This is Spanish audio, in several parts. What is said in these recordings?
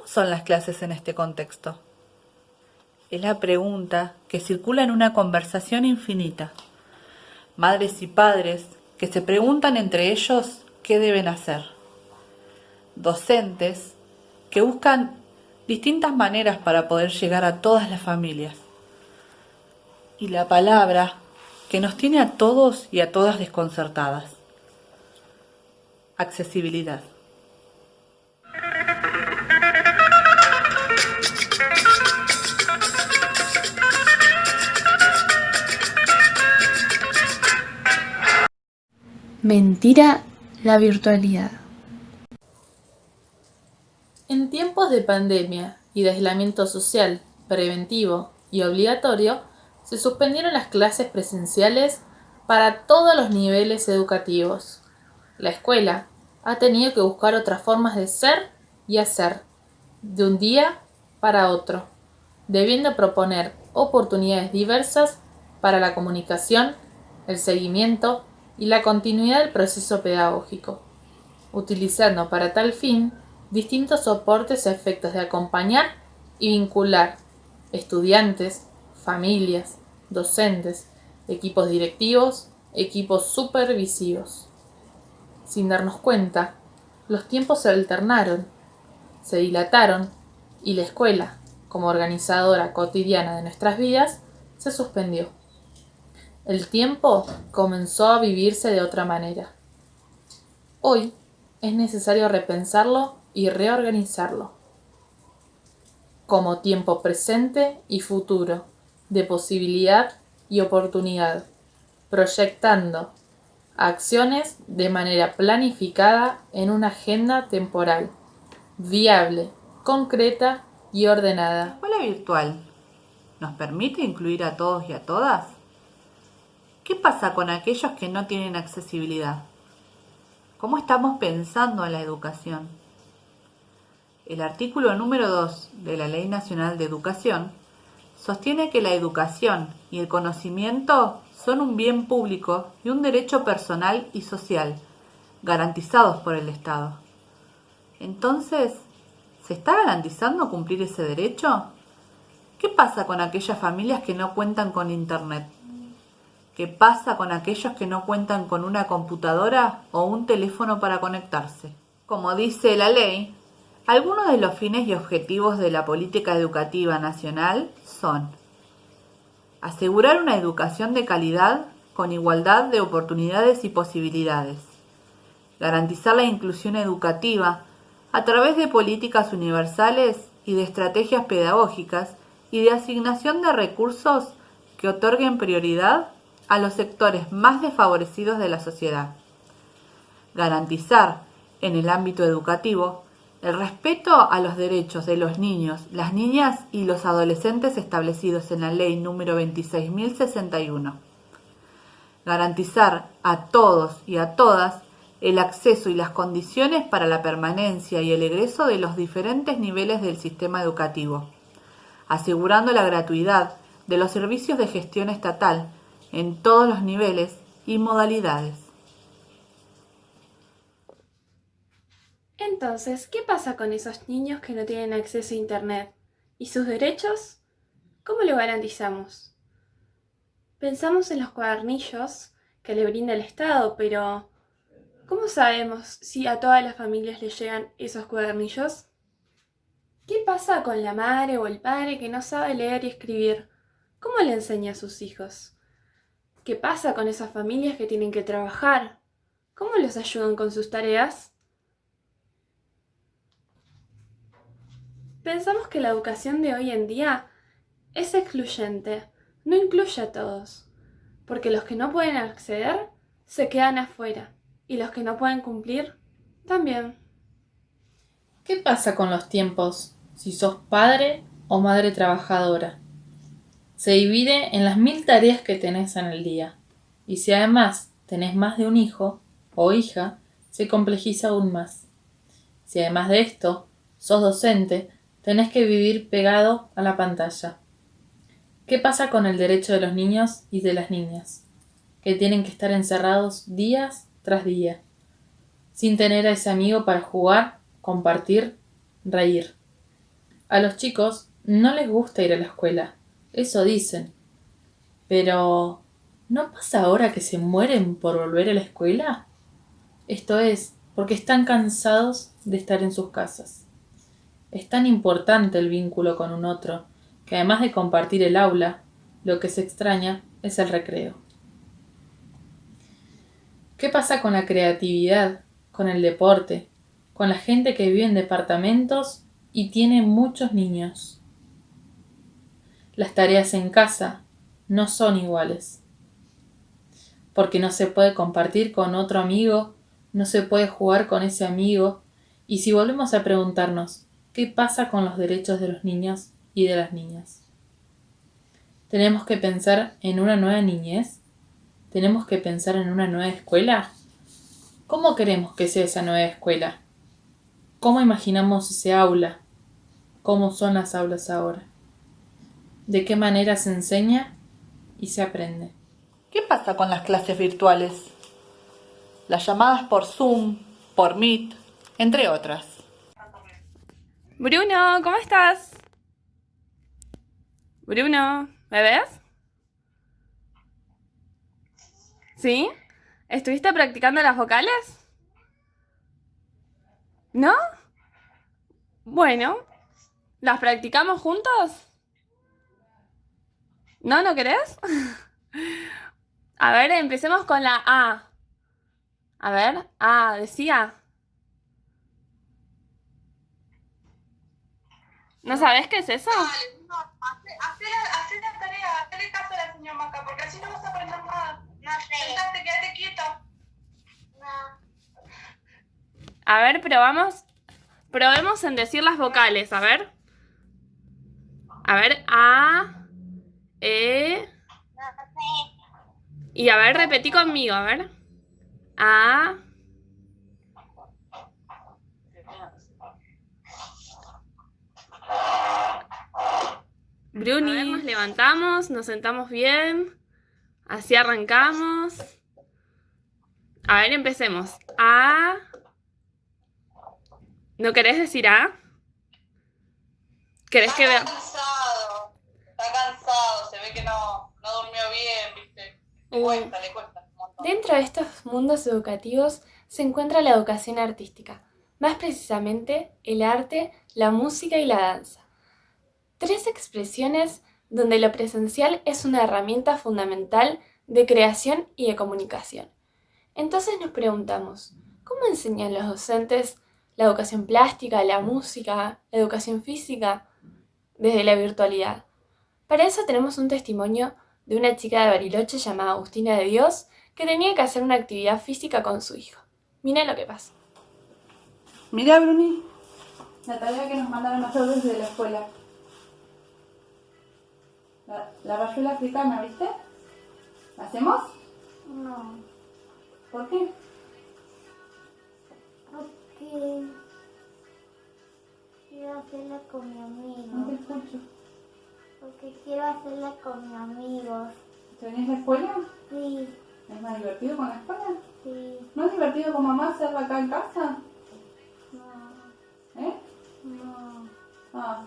¿cómo son las clases en este contexto? Es la pregunta que circula en una conversación infinita. Madres y padres que se preguntan entre ellos qué deben hacer. Docentes que buscan distintas maneras para poder llegar a todas las familias. Y la palabra que nos tiene a todos y a todas desconcertadas. Accesibilidad. Mentira la virtualidad. En tiempos de pandemia y de aislamiento social, preventivo y obligatorio, se suspendieron las clases presenciales para todos los niveles educativos. La escuela ha tenido que buscar otras formas de ser y hacer, de un día para otro, debiendo proponer oportunidades diversas para la comunicación, el seguimiento y la continuidad del proceso pedagógico, utilizando para tal fin distintos soportes a efectos de acompañar y vincular estudiantes, familias, docentes, equipos directivos, equipos supervisivos. Sin darnos cuenta, los tiempos se alternaron, se dilataron y la escuela, como organizadora cotidiana de nuestras vidas, se suspendió. El tiempo comenzó a vivirse de otra manera. Hoy es necesario repensarlo y reorganizarlo como tiempo presente y futuro, de posibilidad y oportunidad, proyectando acciones de manera planificada en una agenda temporal, viable, concreta y ordenada. ¿La escuela virtual nos permite incluir a todos y a todas? ¿Qué pasa con aquellos que no tienen accesibilidad? ¿Cómo estamos pensando en la educación? El artículo número 2 de la Ley Nacional de Educación sostiene que la educación y el conocimiento son un bien público y un derecho personal y social, garantizados por el Estado. Entonces, ¿se está garantizando cumplir ese derecho? ¿Qué pasa con aquellas familias que no cuentan con Internet? ¿Qué pasa con aquellos que no cuentan con una computadora o un teléfono para conectarse? Como dice la ley, algunos de los fines y objetivos de la política educativa nacional son: asegurar una educación de calidad con igualdad de oportunidades y posibilidades, garantizar la inclusión educativa a través de políticas universales y de estrategias pedagógicas y de asignación de recursos que otorguen prioridad a los sectores más desfavorecidos de la sociedad, garantizar en el ámbito educativo el respeto a los derechos de los niños, las niñas y los adolescentes establecidos en la Ley número 26.061. Garantizar a todos y a todas el acceso y las condiciones para la permanencia y el egreso de los diferentes niveles del sistema educativo, asegurando la gratuidad de los servicios de gestión estatal en todos los niveles y modalidades. Entonces, ¿qué pasa con esos niños que no tienen acceso a Internet? ¿Y sus derechos? ¿Cómo lo garantizamos? Pensamos en los cuadernillos que le brinda el Estado, pero ¿cómo sabemos si a todas las familias les llegan esos cuadernillos? ¿Qué pasa con la madre o el padre que no sabe leer y escribir? ¿Cómo le enseña a sus hijos? ¿Qué pasa con esas familias que tienen que trabajar? ¿Cómo los ayudan con sus tareas? Pensamos que la educación de hoy en día es excluyente, no incluye a todos, porque los que no pueden acceder se quedan afuera y los que no pueden cumplir también. ¿Qué pasa con los tiempos si sos padre o madre trabajadora? Se divide en las 1000 tareas que tenés en el día. Y si además tenés más de un hijo o hija, se complejiza aún más. Si además de esto sos docente, tenés que vivir pegado a la pantalla. ¿Qué pasa con el derecho de los niños y de las niñas, que tienen que estar encerrados días tras día, sin tener a ese amigo para jugar, compartir, reír? A los chicos no les gusta ir a la escuela, eso dicen. Pero, ¿no pasa ahora que se mueren por volver a la escuela? Esto es, porque están cansados de estar en sus casas. Es tan importante el vínculo con un otro, que además de compartir el aula, lo que se extraña es el recreo. ¿Qué pasa con la creatividad, con el deporte, con la gente que vive en departamentos y tiene muchos niños? Las tareas en casa no son iguales, porque no se puede compartir con otro amigo, no se puede jugar con ese amigo, y si volvemos a preguntarnos, ¿qué pasa con los derechos de los niños y de las niñas? ¿Tenemos que pensar en una nueva niñez? ¿Tenemos que pensar en una nueva escuela? ¿Cómo queremos que sea esa nueva escuela? ¿Cómo imaginamos ese aula? ¿Cómo son las aulas ahora? ¿De qué manera se enseña y se aprende? ¿Qué pasa con las clases virtuales? Las llamadas por Zoom, por Meet, entre otras. Bruno, ¿cómo estás? Bruno, ¿me ves? ¿Sí? ¿Estuviste practicando las vocales? ¿No? Bueno, ¿las practicamos juntos? ¿No, no querés? A ver, empecemos con la A. A ver, A, decía. ¿No sabés qué es eso? Dale, no, hacé la tarea, hacele caso a la señora Maca, porque así no vas a aprender nada. No sé. Sentate, quédate quieto. No. A ver, probemos en decir las vocales, a ver. A ver, A, E. No sé. Y a ver, repetí conmigo, a ver. A. Bruni. A ver, nos levantamos, nos sentamos bien. Así arrancamos. A ver, empecemos. A. ¿No querés decir A? ¿Querés que vea? Está cansado, se ve que no durmió bien, ¿viste? Le cuesta un montón. Dentro de estos mundos educativos se encuentra la educación artística, más precisamente el arte, la música y la danza. 3 expresiones donde lo presencial es una herramienta fundamental de creación y de comunicación. Entonces nos preguntamos, ¿cómo enseñan los docentes la educación plástica, la música, la educación física desde la virtualidad? Para eso tenemos un testimonio de una chica de Bariloche llamada Agustina de Dios que tenía que hacer una actividad física con su hijo. Miren lo que pasa. Mirá, Bruni, la tarea que nos mandaron nosotros desde la escuela. La rayuela africana, ¿viste? ¿La hacemos? No, ¿Por qué? porque quiero hacerla con mi No te amigo. escucho. Porque quiero hacerla con mi amigo. ¿Tenés la escuela? Sí, ¿Es más divertido con la escuela? sí, ¿No es divertido con mamá hacerlo acá en casa? no, ¿Eh? no. Ah,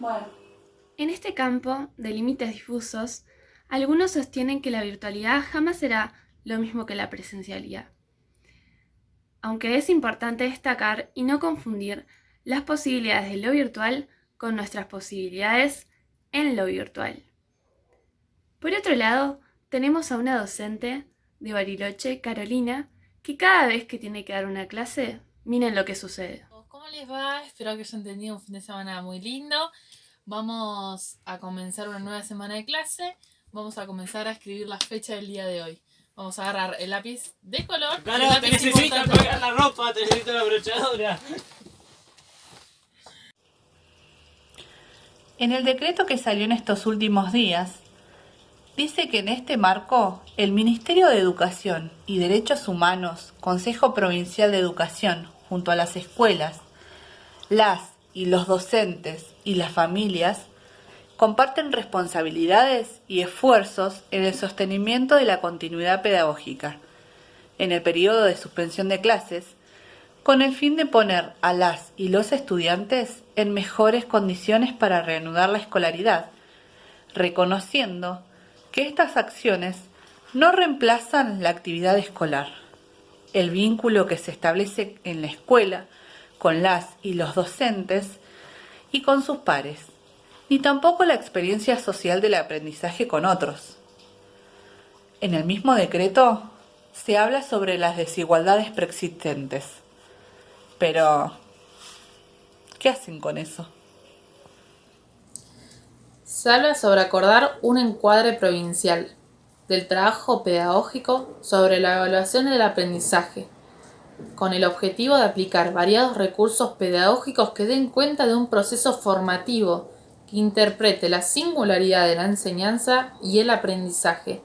bueno. En este campo de límites difusos, algunos sostienen que la virtualidad jamás será lo mismo que la presencialidad. Aunque es importante destacar y no confundir las posibilidades de lo virtual con nuestras posibilidades en lo virtual. Por otro lado, tenemos a una docente de Bariloche, Carolina, que cada vez que tiene que dar una clase, miren lo que sucede. ¿Cómo les va? Espero que hayan tenido un fin de semana muy lindo. Vamos a comenzar una nueva semana de clase. Vamos a comenzar a escribir la fecha del día de hoy. Vamos a agarrar el lápiz de color. Claro, el te lápiz necesito importante. colgar la ropa, te necesito la brochadora. En el decreto que salió en estos últimos días, dice que en este marco el Ministerio de Educación y Derechos Humanos, Consejo Provincial de Educación, junto a las escuelas, las y los docentes y las familias, comparten responsabilidades y esfuerzos en el sostenimiento de la continuidad pedagógica, en el periodo de suspensión de clases, con el fin de poner a las y los estudiantes en mejores condiciones para reanudar la escolaridad, reconociendo que estas acciones no reemplazan la actividad escolar, el vínculo que se establece en la escuela con las y los docentes y con sus pares, ni tampoco la experiencia social del aprendizaje con otros. En el mismo decreto se habla sobre las desigualdades preexistentes, pero ¿qué hacen con eso? Se habla sobre acordar un encuadre provincial del trabajo pedagógico sobre la evaluación del aprendizaje, con el objetivo de aplicar variados recursos pedagógicos que den cuenta de un proceso formativo que interprete la singularidad de la enseñanza y el aprendizaje,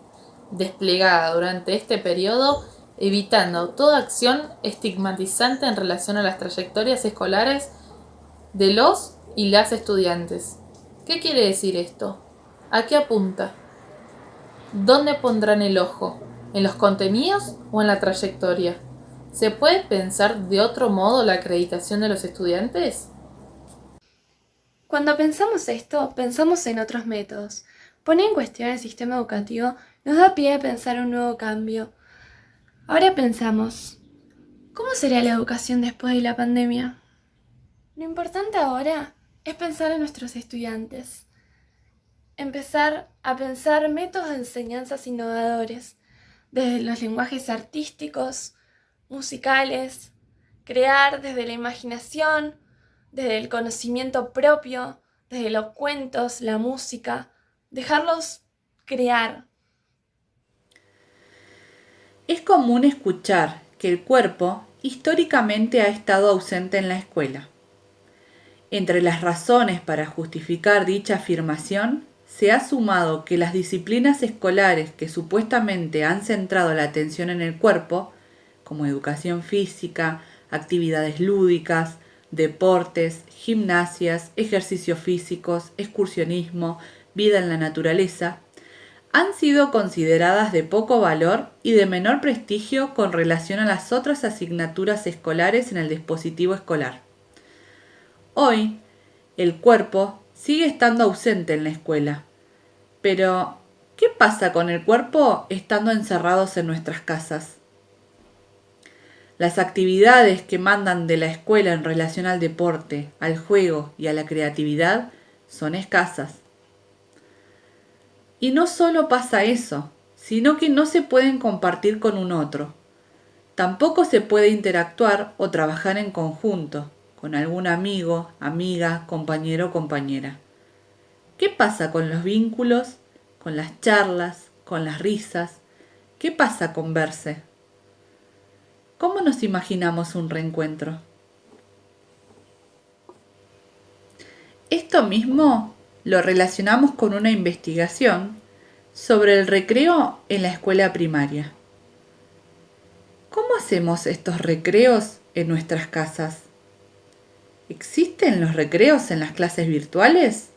desplegada durante este periodo, evitando toda acción estigmatizante en relación a las trayectorias escolares de los y las estudiantes. ¿Qué quiere decir esto? ¿A qué apunta? ¿Dónde pondrán el ojo? ¿En los contenidos o en la trayectoria? ¿Se puede pensar de otro modo la acreditación de los estudiantes? Cuando pensamos esto, pensamos en otros métodos. Poner en cuestión el sistema educativo nos da pie a pensar un nuevo cambio. Ahora pensamos, ¿cómo será la educación después de la pandemia? Lo importante ahora es pensar en nuestros estudiantes. Empezar a pensar métodos de enseñanzas innovadores, desde los lenguajes artísticos, musicales, crear desde la imaginación, desde el conocimiento propio, desde los cuentos, la música, dejarlos crear. Es común escuchar que el cuerpo históricamente ha estado ausente en la escuela. Entre las razones para justificar dicha afirmación, se ha sumado que las disciplinas escolares que supuestamente han centrado la atención en el cuerpo, como educación física, actividades lúdicas, deportes, gimnasias, ejercicios físicos, excursionismo, vida en la naturaleza, han sido consideradas de poco valor y de menor prestigio con relación a las otras asignaturas escolares en el dispositivo escolar. Hoy, el cuerpo sigue estando ausente en la escuela. Pero, ¿qué pasa con el cuerpo estando encerrados en nuestras casas? Las actividades que mandan de la escuela en relación al deporte, al juego y a la creatividad son escasas. Y no solo pasa eso, sino que no se pueden compartir con un otro. Tampoco se puede interactuar o trabajar en conjunto con algún amigo, amiga, compañero o compañera. ¿Qué pasa con los vínculos, con las charlas, con las risas? ¿Qué pasa con verse? ¿Cómo nos imaginamos un reencuentro? Esto mismo lo relacionamos con una investigación sobre el recreo en la escuela primaria. ¿Cómo hacemos estos recreos en nuestras casas? ¿Existen los recreos en las clases virtuales?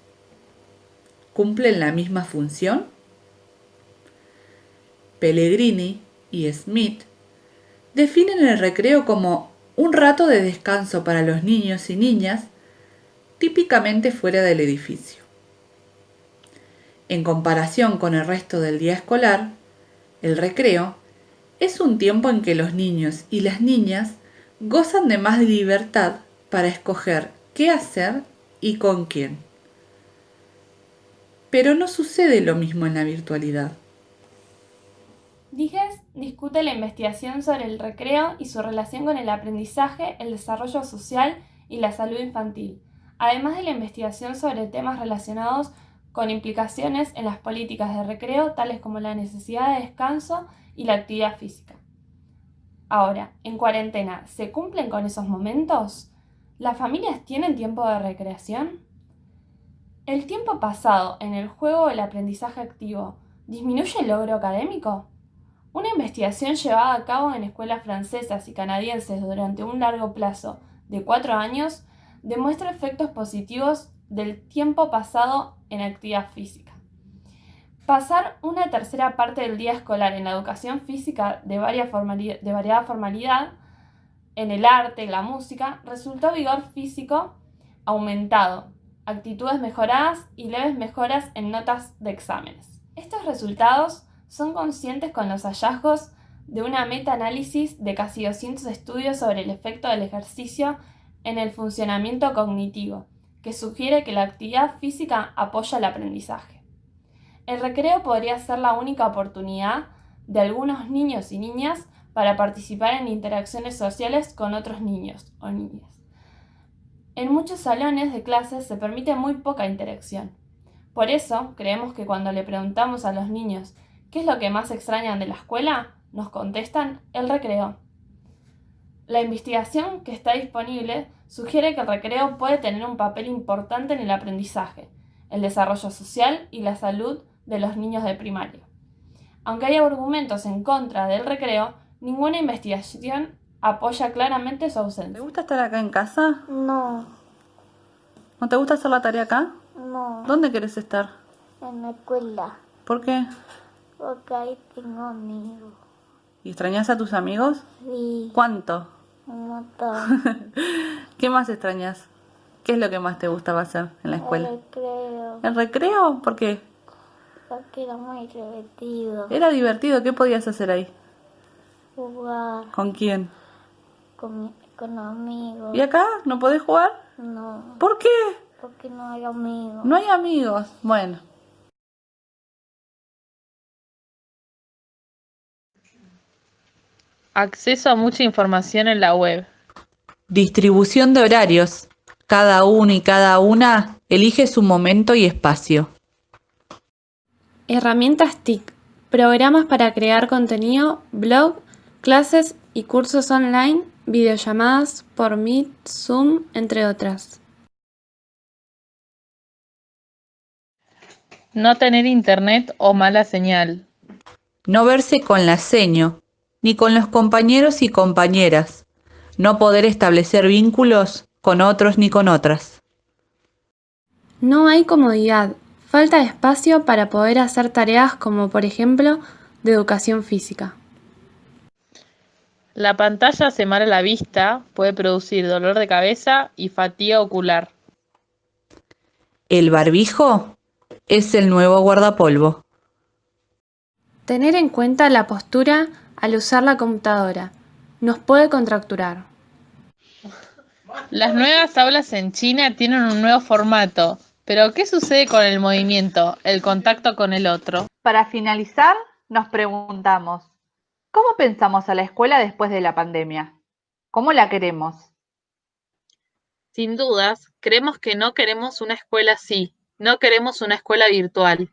¿Cumplen la misma función? Pellegrini y Smith definen el recreo como un rato de descanso para los niños y niñas, típicamente fuera del edificio. En comparación con el resto del día escolar, el recreo es un tiempo en que los niños y las niñas gozan de más libertad para escoger qué hacer y con quién. Pero no sucede lo mismo en la virtualidad. Dijes discute la investigación sobre el recreo y su relación con el aprendizaje, el desarrollo social y la salud infantil, además de la investigación sobre temas relacionados con implicaciones en las políticas de recreo, tales como la necesidad de descanso y la actividad física. Ahora, en cuarentena, ¿se cumplen con esos momentos? ¿Las familias tienen tiempo de recreación? ¿El tiempo pasado en el juego o el aprendizaje activo disminuye el logro académico? Una investigación llevada a cabo en escuelas francesas y canadienses durante un largo plazo de 4 años demuestra efectos positivos del tiempo pasado en actividad física. Pasar una tercera parte del día escolar en la educación física de variada formalidad en el arte, la música, resultó vigor físico aumentado, actitudes mejoradas y leves mejoras en notas de exámenes. Estos resultados son conscientes con los hallazgos de una meta-análisis de casi 200 estudios sobre el efecto del ejercicio en el funcionamiento cognitivo, que sugiere que la actividad física apoya el aprendizaje. El recreo podría ser la única oportunidad de algunos niños y niñas para participar en interacciones sociales con otros niños o niñas. En muchos salones de clases se permite muy poca interacción. Por eso, creemos que cuando le preguntamos a los niños ¿qué es lo que más extrañan de la escuela?, nos contestan el recreo. La investigación que está disponible sugiere que el recreo puede tener un papel importante en el aprendizaje, el desarrollo social y la salud de los niños de primaria. Aunque hay argumentos en contra del recreo, ninguna investigación apoya claramente su ¿Te ausencia. gusta estar acá en casa? No, ¿No te gusta hacer la tarea acá? no, ¿Dónde querés estar? en la escuela, ¿Por qué? porque ahí tengo amigos. ¿Y extrañas a tus amigos? Sí, ¿Cuánto? un montón. ¿Qué más extrañas? ¿Qué es lo que más te gustaba hacer en la escuela? Creo, ¿El recreo? ¿Por qué? porque era muy divertido. Era divertido. ¿Qué podías hacer ahí? Jugar ¿Con quién? con amigos. ¿Y acá? ¿No podés jugar? No, ¿Por qué? porque no hay amigos. No hay amigos. Bueno. Acceso a mucha información en la web. Distribución de horarios. Cada uno y cada una elige su momento y espacio. Herramientas TIC, programas para crear contenido, blog, clases y cursos online, videollamadas por Meet, Zoom, entre otras. No tener internet o mala señal. No verse con la seño, ni con los compañeros y compañeras. No poder establecer vínculos con otros ni con otras. No hay comodidad, falta de espacio para poder hacer tareas como por ejemplo de educación física. La pantalla hace mal a la vista, puede producir dolor de cabeza y fatiga ocular. El barbijo es el nuevo guardapolvo. Tener en cuenta la postura al usar la computadora nos puede contracturar. Las nuevas aulas en China tienen un nuevo formato, pero ¿qué sucede con el movimiento, el contacto con el otro? Para finalizar, nos preguntamos, ¿cómo pensamos a la escuela después de la pandemia? ¿Cómo la queremos? Sin dudas, creemos que no queremos una escuela así, no queremos una escuela virtual.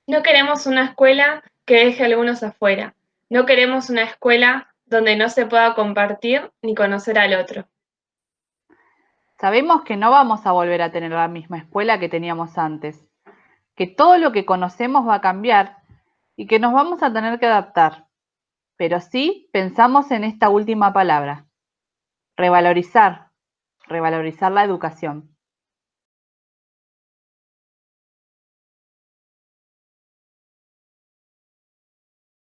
No queremos una escuela que deje a algunos afuera. No queremos una escuela donde no se pueda compartir ni conocer al otro. Sabemos que no vamos a volver a tener la misma escuela que teníamos antes, que todo lo que conocemos va a cambiar y que nos vamos a tener que adaptar. Pero sí pensamos en esta última palabra, revalorizar, revalorizar la educación.